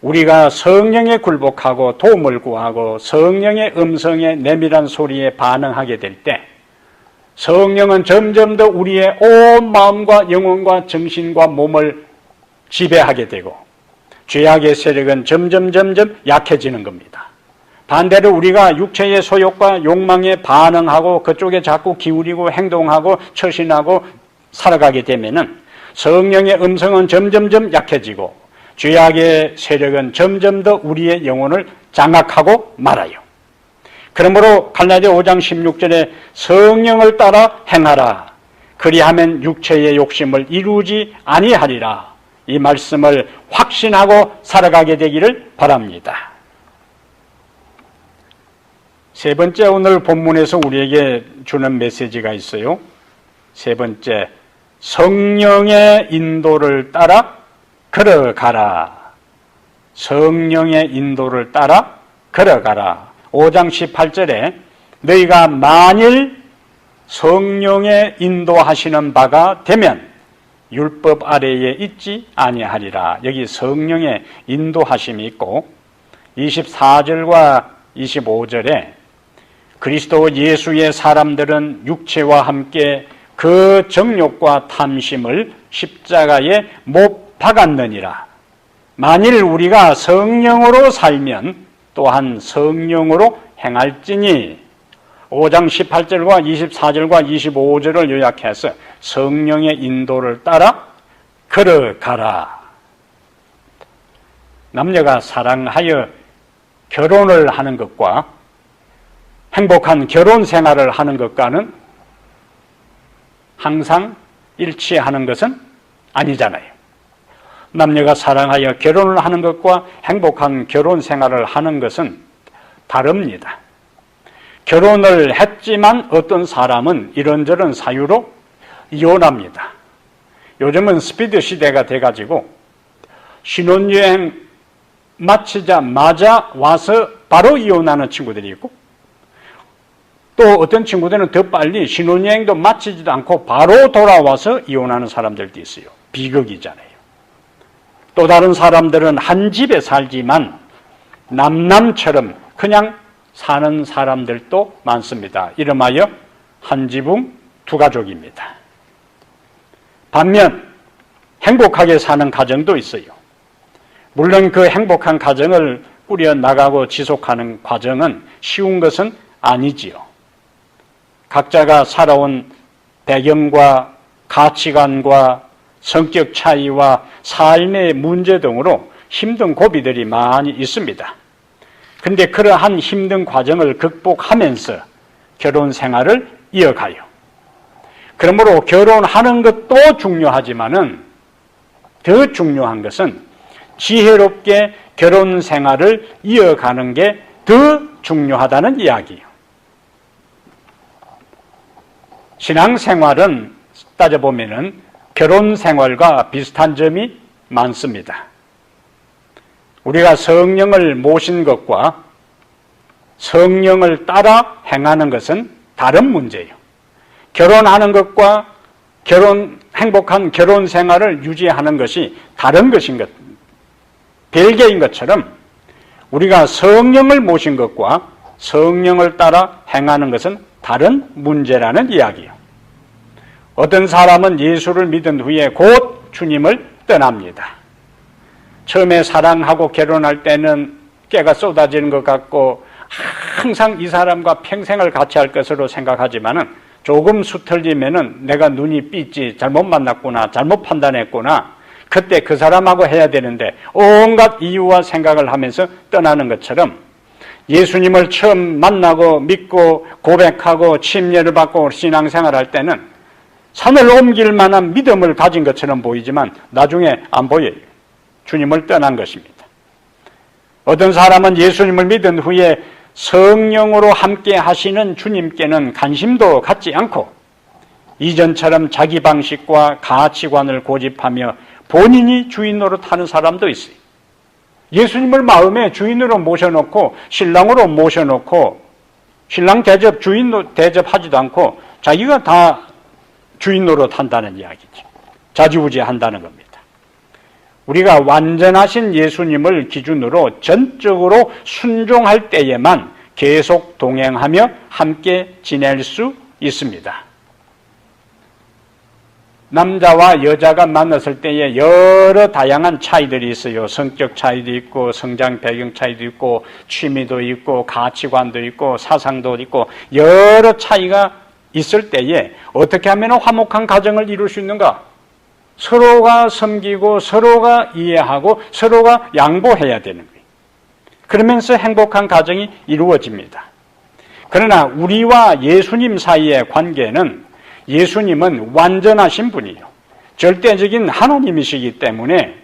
우리가 성령에 굴복하고 도움을 구하고 성령의 음성에 내밀한 소리에 반응하게 될 때 성령은 점점 더 우리의 온 마음과 영혼과 정신과 몸을 지배하게 되고 죄악의 세력은 점점 약해지는 겁니다. 반대로 우리가 육체의 소욕과 욕망에 반응하고 그쪽에 자꾸 기울이고 행동하고 처신하고 살아가게 되면은 성령의 음성은 점점 약해지고 죄악의 세력은 점점 더 우리의 영혼을 장악하고 말아요. 그러므로 갈라디아 5장 16절에 성령을 따라 행하라. 그리하면 육체의 욕심을 이루지 아니하리라. 이 말씀을 확신하고 살아가게 되기를 바랍니다. 세 번째, 오늘 본문에서 우리에게 주는 메시지가 있어요. 세 번째, 성령의 인도를 따라 걸어가라. 성령의 인도를 따라 걸어가라. 5장 18절에 너희가 만일 성령의 인도하시는 바가 되면 율법 아래에 있지 아니하리라. 여기 성령의 인도하심이 있고 24절과 25절에 그리스도 예수의 사람들은 육체와 함께 그 정욕과 탐심을 십자가에 못 박았느니라. 만일 우리가 성령으로 살면 또한 성령으로 행할지니 5장 18절과 24절과 25절을 요약해서 성령의 인도를 따라 걸어가라. 남녀가 사랑하여 결혼을 하는 것과 행복한 결혼 생활을 하는 것과는 항상 일치하는 것은 아니잖아요. 남녀가 사랑하여 결혼을 하는 것과 행복한 결혼 생활을 하는 것은 다릅니다. 결혼을 했지만 어떤 사람은 이런저런 사유로 이혼합니다. 요즘은 스피드 시대가 돼가지고 신혼여행 마치자마자 와서 바로 이혼하는 친구들이 있고 또 어떤 친구들은 더 빨리 신혼여행도 마치지도 않고 바로 돌아와서 이혼하는 사람들도 있어요. 비극이잖아요. 또 다른 사람들은 한 집에 살지만 남남처럼 그냥 사는 사람들도 많습니다. 이름하여 한 지붕 두 가족입니다. 반면 행복하게 사는 가정도 있어요. 물론 그 행복한 가정을 꾸려나가고 지속하는 과정은 쉬운 것은 아니지요. 각자가 살아온 배경과 가치관과 성격 차이와 삶의 문제 등으로 힘든 고비들이 많이 있습니다. 그런데 그러한 힘든 과정을 극복하면서 결혼 생활을 이어가요. 그러므로 결혼하는 것도 중요하지만은 더 중요한 것은 지혜롭게 결혼 생활을 이어가는 게 더 중요하다는 이야기예요. 신앙생활은 따져보면은 결혼 생활과 비슷한 점이 많습니다. 우리가 성령을 모신 것과 성령을 따라 행하는 것은 다른 문제예요. 결혼하는 것과 행복한 결혼 생활을 유지하는 것이 다른 것인 것, 별개인 것처럼 우리가 성령을 모신 것과 성령을 따라 행하는 것은 다른 문제라는 이야기예요. 어떤 사람은 예수를 믿은 후에 곧 주님을 떠납니다. 처음에 사랑하고 결혼할 때는 깨가 쏟아지는 것 같고 항상 이 사람과 평생을 같이 할 것으로 생각하지만은 조금 수틀리면은 내가 눈이 삐지, 잘못 만났구나, 잘못 판단했구나, 그때 그 사람하고 해야 되는데 온갖 이유와 생각을 하면서 떠나는 것처럼 예수님을 처음 만나고 믿고 고백하고 침례를 받고 신앙생활할 때는 산을 옮길 만한 믿음을 가진 것처럼 보이지만 나중에 안 보여요. 주님을 떠난 것입니다. 어떤 사람은 예수님을 믿은 후에 성령으로 함께 하시는 주님께는 관심도 갖지 않고 이전처럼 자기 방식과 가치관을 고집하며 본인이 주인 노릇하는 사람도 있어요. 예수님을 마음에 주인으로 모셔놓고 신랑으로 모셔놓고 신랑 대접, 주인 대접하지도 않고 자기가 다 주인 노릇한다는 이야기죠. 좌지우지한다는 겁니다. 우리가 완전하신 예수님을 기준으로 전적으로 순종할 때에만 계속 동행하며 함께 지낼 수 있습니다. 남자와 여자가 만났을 때에 여러 다양한 차이들이 있어요. 성격 차이도 있고 성장 배경 차이도 있고 취미도 있고 가치관도 있고 사상도 있고 여러 차이가 있을 때에 어떻게 하면 화목한 가정을 이룰 수 있는가? 서로가 섬기고 서로가 이해하고 서로가 양보해야 되는 거예요. 그러면서 행복한 가정이 이루어집니다. 그러나 우리와 예수님 사이의 관계는 예수님은 완전하신 분이에요. 절대적인 하나님이시기 때문에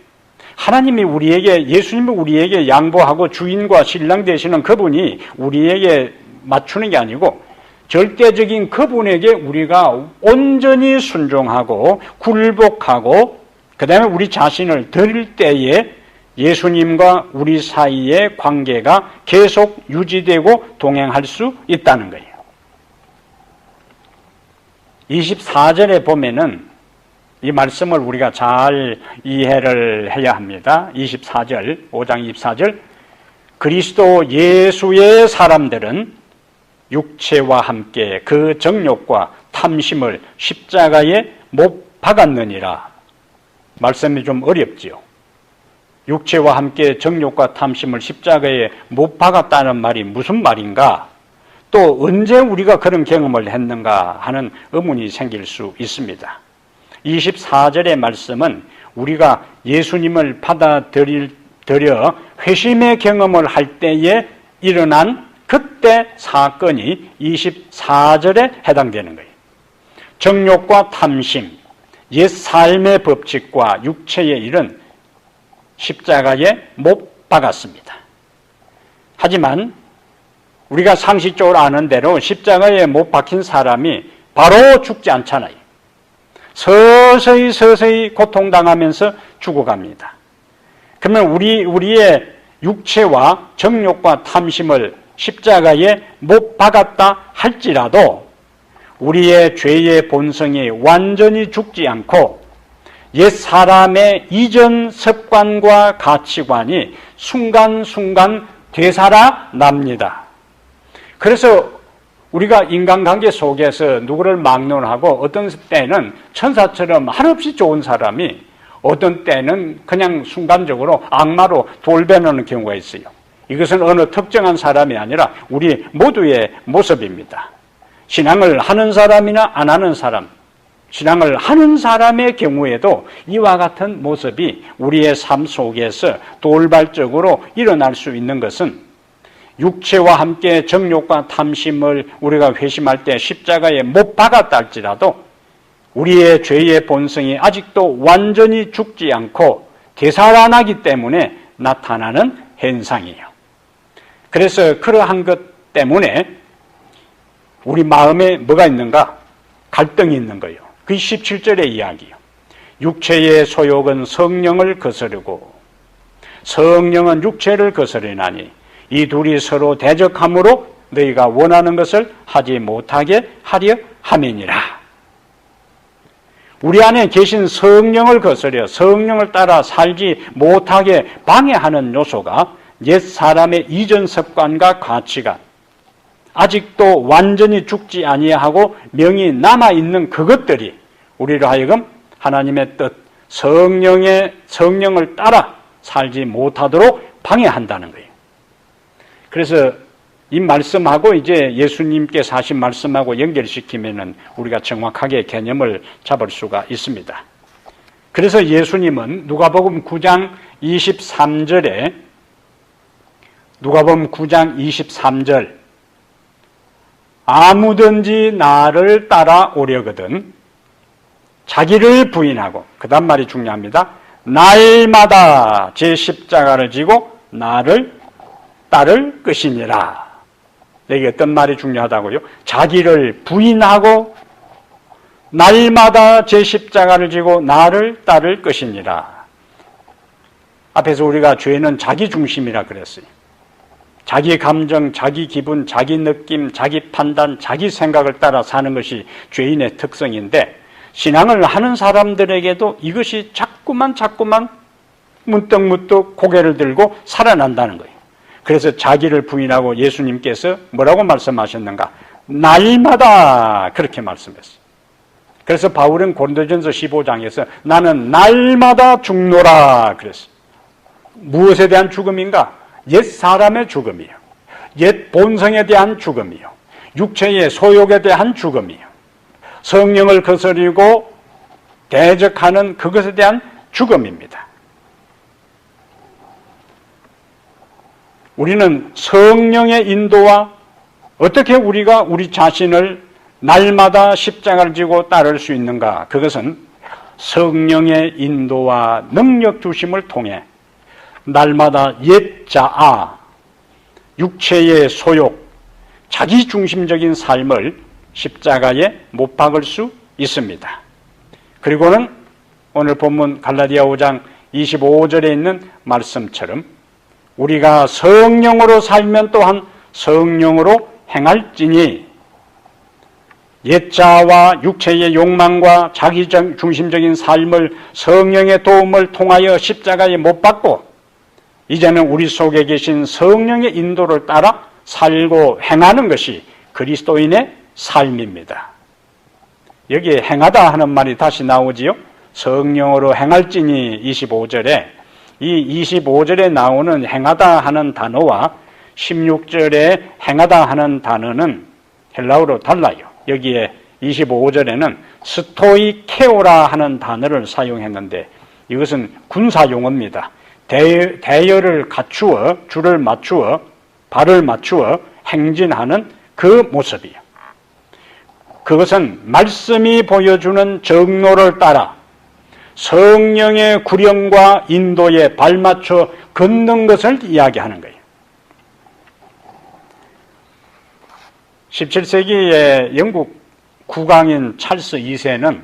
하나님이 우리에게, 예수님이 우리에게 양보하고 주인과 신랑 되시는 그분이 우리에게 맞추는 게 아니고 절대적인 그분에게 우리가 온전히 순종하고 굴복하고 그 다음에 우리 자신을 드릴 때에 예수님과 우리 사이의 관계가 계속 유지되고 동행할 수 있다는 거예요. 24절에 보면은 이 말씀을 우리가 잘 이해를 해야 합니다. 24절, 5장 24절. 그리스도 예수의 사람들은 육체와 함께 그 정욕과 탐심을 십자가에 못 박았느니라. 말씀이 좀 어렵지요. 육체와 함께 정욕과 탐심을 십자가에 못 박았다는 말이 무슨 말인가? 또 언제 우리가 그런 경험을 했는가 하는 의문이 생길 수 있습니다. 24절의 말씀은 우리가 예수님을 받아들여 회심의 경험을 할 때에 일어난 그때 사건이 24절에 해당되는 거예요. 정욕과 탐심, 옛 삶의 법칙과 육체의 일은 십자가에 못 박았습니다. 하지만 우리가 상식적으로 아는 대로 십자가에 못 박힌 사람이 바로 죽지 않잖아요. 서서히 고통당하면서 죽어갑니다. 그러면 우리의 육체와 정욕과 탐심을 십자가에 못 박았다 할지라도 우리의 죄의 본성이 완전히 죽지 않고 옛 사람의 이전 습관과 가치관이 순간순간 되살아납니다. 그래서 우리가 인간관계 속에서 누구를 막론하고 어떤 때는 천사처럼 한없이 좋은 사람이 어떤 때는 그냥 순간적으로 악마로 돌변하는 경우가 있어요. 이것은 어느 특정한 사람이 아니라 우리 모두의 모습입니다. 신앙을 하는 사람이나 안 하는 사람, 신앙을 하는 사람의 경우에도 이와 같은 모습이 우리의 삶 속에서 돌발적으로 일어날 수 있는 것은 육체와 함께 정욕과 탐심을 우리가 회심할 때 십자가에 못 박았다 할지라도 우리의 죄의 본성이 아직도 완전히 죽지 않고 되살아나기 때문에 나타나는 현상이에요. 그래서 그러한 것 때문에 우리 마음에 뭐가 있는가? 갈등이 있는 거예요. 그 17절의 이야기예요. 육체의 소욕은 성령을 거스르고 성령은 육체를 거스르나니 이 둘이 서로 대적함으로 너희가 원하는 것을 하지 못하게 하려 함이니라. 우리 안에 계신 성령을 거스려 성령을 따라 살지 못하게 방해하는 요소가 옛 사람의 이전 습관과 가치가 아직도 완전히 죽지 아니하고 명이 남아있는 그것들이 우리로 하여금 하나님의 뜻, 성령을 따라 살지 못하도록 방해한다는 거예요. 그래서 이 말씀하고 이제 예수님께서 하신 말씀하고 연결시키면은 우리가 정확하게 개념을 잡을 수가 있습니다. 그래서 예수님은 누가복음 9장 23절에 누가복음 9장 23절 아무든지 나를 따라오려거든 자기를 부인하고 그 다음 말이 중요합니다. 날마다 제 십자가를 지고 나를 따를 것이니라. 여기 어떤 말이 중요하다고요? 자기를 부인하고 날마다 제 십자가를 지고 나를 따를 것이니라. 앞에서 우리가 죄는 자기 중심이라 그랬어요. 자기 감정, 자기 기분, 자기 느낌, 자기 판단, 자기 생각을 따라 사는 것이 죄인의 특성인데, 신앙을 하는 사람들에게도 이것이 자꾸만 문득문득 고개를 들고 살아난다는 거예요. 그래서 자기를 부인하고 예수님께서 뭐라고 말씀하셨는가? 날마다 그렇게 말씀했어요. 그래서 바울은 고린도전서 15장에서 나는 날마다 죽노라 그랬어요. 무엇에 대한 죽음인가? 옛 사람의 죽음이요. 옛 본성에 대한 죽음이요. 육체의 소욕에 대한 죽음이요. 성령을 거스리고 대적하는 그것에 대한 죽음입니다. 우리는 성령의 인도와 어떻게 우리가 우리 자신을 날마다 십자가를 지고 따를 수 있는가? 그것은 성령의 인도와 능력 주심을 통해 날마다 옛 자아, 육체의 소욕, 자기중심적인 삶을 십자가에 못 박을 수 있습니다. 그리고는 오늘 본문 갈라디아 5장 25절에 있는 말씀처럼 우리가 성령으로 살면 또한 성령으로 행할지니 옛자와 육체의 욕망과 자기중심적인 삶을 성령의 도움을 통하여 십자가에 못 박고 이제는 우리 속에 계신 성령의 인도를 따라 살고 행하는 것이 그리스도인의 삶입니다. 여기에 행하다 하는 말이 다시 나오지요. 성령으로 행할지니 25절에 이 25절에 나오는 행하다 하는 단어와 16절에 행하다 하는 단어는 헬라어로 달라요. 여기에 25절에는 스토이케오라 하는 단어를 사용했는데 이것은 군사용어입니다. 대열을 갖추어 줄을 맞추어 발을 맞추어 행진하는 그 모습이에요. 그것은 말씀이 보여주는 정로를 따라 성령의 구령과 인도에 발맞춰 걷는 것을 이야기하는 거예요. 17세기의 영국 국왕인 찰스 2세는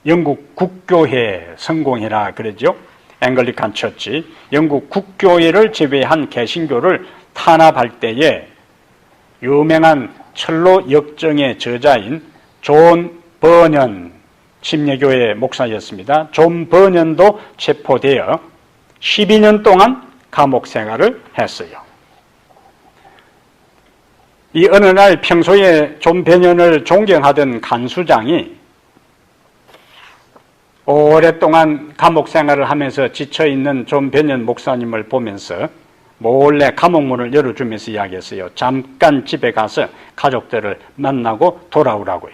영국 국교회 성공회라 그러죠. 앵글리칸 처치, 영국 국교회를 제외한 개신교를 탄압할 때에 유명한 철로 역정의 저자인 존 버년, 침례교회 목사였습니다. 존 버년도 체포되어 12년 동안 감옥 생활을 했어요. 이 어느 날 평소에 존 버년을 존경하던 간수장이 오랫동안 감옥 생활을 하면서 지쳐있는 존 버년 목사님을 보면서 몰래 감옥문을 열어주면서 이야기했어요. 잠깐 집에 가서 가족들을 만나고 돌아오라고요.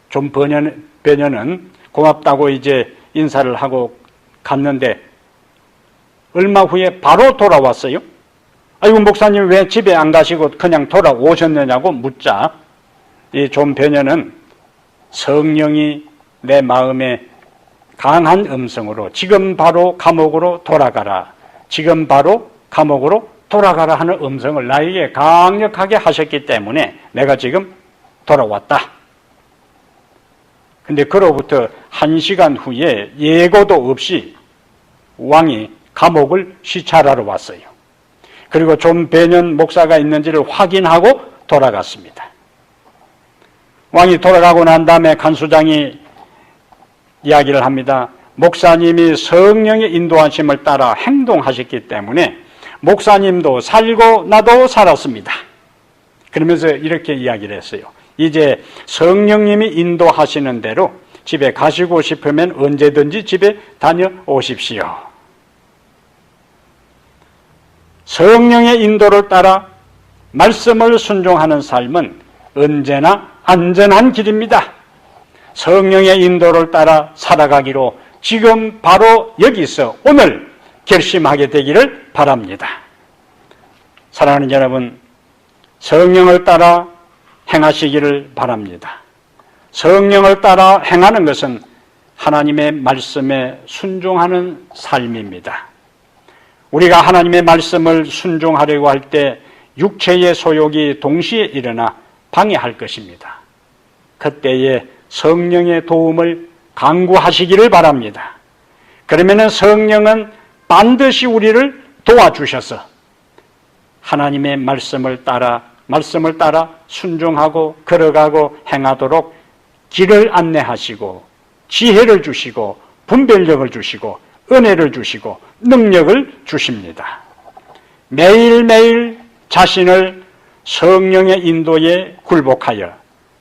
존 버년은 고맙다고 이제 인사를 하고 갔는데 얼마 후에 바로 돌아왔어요. 아이고 목사님 왜 집에 안 가시고 그냥 돌아오셨느냐고 묻자 이 존 버년은 성령이 내 마음에 강한 음성으로 지금 바로 감옥으로 돌아가라. 지금 바로 감옥으로 돌아가라 하는 음성을 나에게 강력하게 하셨기 때문에 내가 지금 돌아왔다. 근데 그로부터 1시간 후에 예고도 없이 왕이 감옥을 시찰하러 왔어요. 그리고 존 버년 목사가 있는지를 확인하고 돌아갔습니다. 왕이 돌아가고 난 다음에 간수장이 이야기를 합니다. 목사님이 성령의 인도하심을 따라 행동하셨기 때문에 목사님도 살고 나도 살았습니다. 그러면서 이렇게 이야기를 했어요. 이제 성령님이 인도하시는 대로 집에 가시고 싶으면 언제든지 집에 다녀오십시오. 성령의 인도를 따라 말씀을 순종하는 삶은 언제나 안전한 길입니다. 성령의 인도를 따라 살아가기로 지금 바로 여기서 오늘 결심하게 되기를 바랍니다. 사랑하는 여러분, 성령을 따라 행하시기를 바랍니다. 성령을 따라 행하는 것은 하나님의 말씀에 순종하는 삶입니다. 우리가 하나님의 말씀을 순종하려고 할 때 육체의 소욕이 동시에 일어나 방해할 것입니다. 그때에 성령의 도움을 간구하시기를 바랍니다. 그러면 성령은 반드시 우리를 도와주셔서 하나님의 말씀을 따라 순종하고 걸어가고 행하도록 길을 안내하시고 지혜를 주시고 분별력을 주시고 은혜를 주시고 능력을 주십니다. 매일매일 자신을 성령의 인도에 굴복하여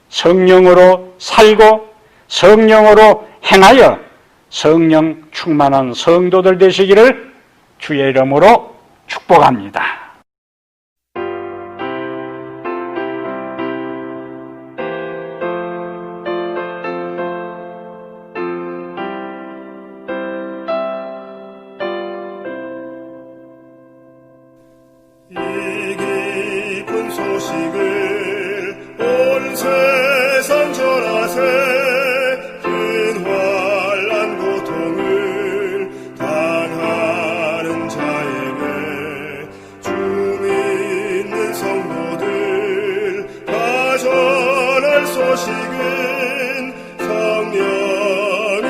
성령으로 살고 성령으로 행하여 성령 충만한 성도들 되시기를 주의 이름으로 축복합니다. 이 깊은 소식을 온 세상 전하세. 근환난 고통을 당하는 자에게 주 믿는 성도들 다 전할 소식은 성령이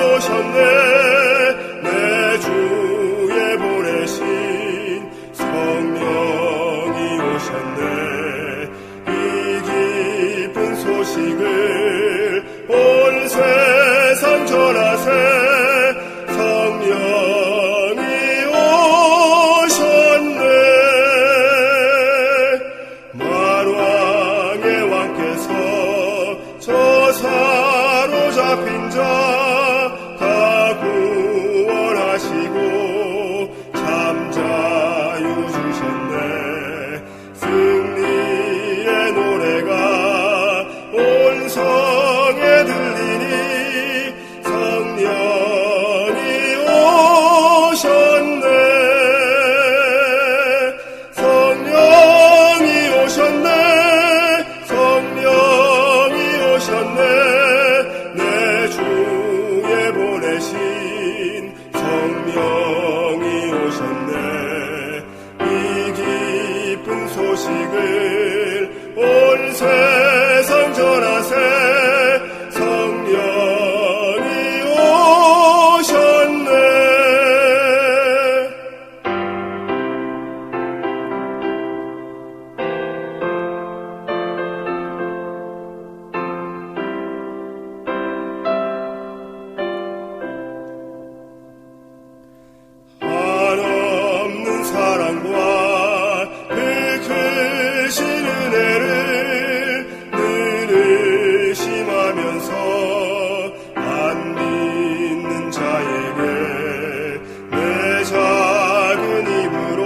오셨네. 내 주에 보내신 성령이 오셨네. 이 깊은 소식을 온 세상 전하세. 성령이 오셨네. 만왕의 왕께서 저 사로잡힌 자 잠자유 주셨네. 승리의 노래가 온 성에 들리니 성령이 오셨네. 성령이 오셨네. 성령이 오셨네. 내 주에 보내신 성령이 오셨네. 이 깊은 소식을 온 세상 전하세. 성령이 오셨네. 한없는 사랑과 그 크신 은혜를 늘 의심하면서 안 믿는 자에게 내 작은 입으로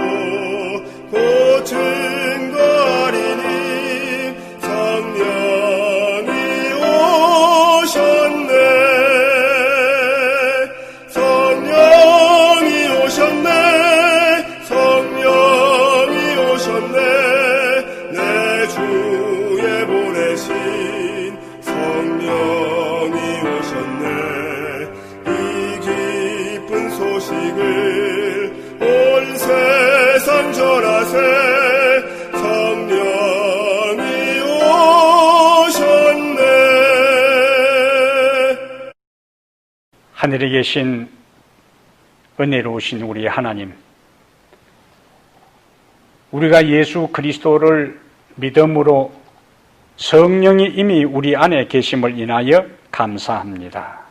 고친 거 아니니 성령이 오셨네. 성령이 오셨네. 성령이 오셨네. 내 주에 보내신 성령이 오셨네. 이 깊은 소식을 온 세상 전하세. 성령이 오셨네. 하늘에 계신 은혜로우신 우리 하나님, 우리가 예수 그리스도를 믿음으로 성령이 이미 우리 안에 계심을 인하여 감사합니다.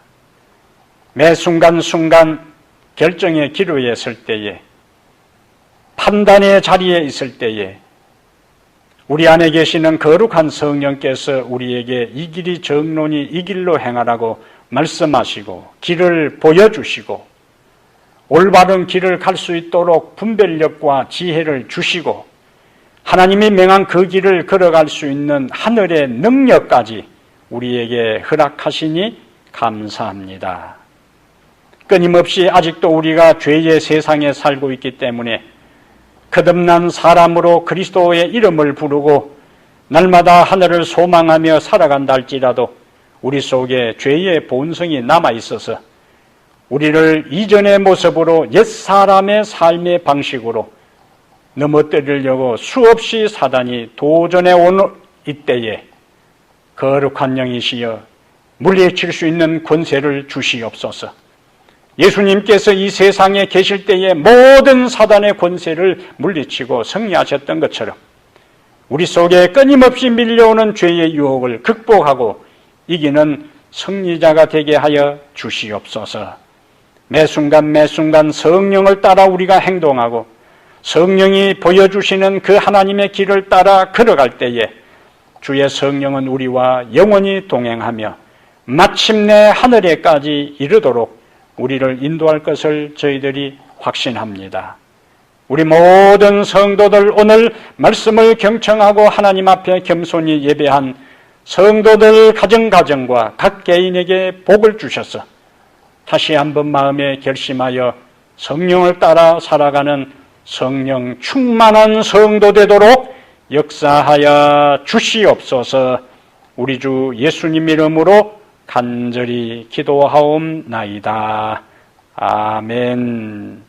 매 순간순간 결정의 기로에 설 때에, 판단의 자리에 있을 때에 우리 안에 계시는 거룩한 성령께서 우리에게 이 길이 정론이 이 길로 행하라고 말씀하시고 길을 보여주시고 올바른 길을 갈 수 있도록 분별력과 지혜를 주시고 하나님이 명한 그 길을 걸어갈 수 있는 하늘의 능력까지 우리에게 허락하시니 감사합니다. 끊임없이 아직도 우리가 죄의 세상에 살고 있기 때문에 거듭난 사람으로 그리스도의 이름을 부르고 날마다 하늘을 소망하며 살아간다 할지라도 우리 속에 죄의 본성이 남아있어서 우리를 이전의 모습으로 옛사람의 삶의 방식으로 넘어뜨리려고 수없이 사단이 도전해 온 이때에 거룩한 영이시여 물리칠 수 있는 권세를 주시옵소서. 예수님께서 이 세상에 계실 때에 모든 사단의 권세를 물리치고 승리하셨던 것처럼 우리 속에 끊임없이 밀려오는 죄의 유혹을 극복하고 이기는 승리자가 되게 하여 주시옵소서. 매 순간 매 순간 성령을 따라 우리가 행동하고 성령이 보여주시는 그 하나님의 길을 따라 걸어갈 때에 주의 성령은 우리와 영원히 동행하며 마침내 하늘에까지 이르도록 우리를 인도할 것을 저희들이 확신합니다. 우리 모든 성도들 오늘 말씀을 경청하고 하나님 앞에 겸손히 예배한 성도들 가정과 각 개인에게 복을 주셔서 다시 한번 마음에 결심하여 성령을 따라 살아가는 성령 충만한 성도 되도록 역사하여 주시옵소서. 우리 주 예수님 이름으로 간절히 기도하옵나이다. 아멘.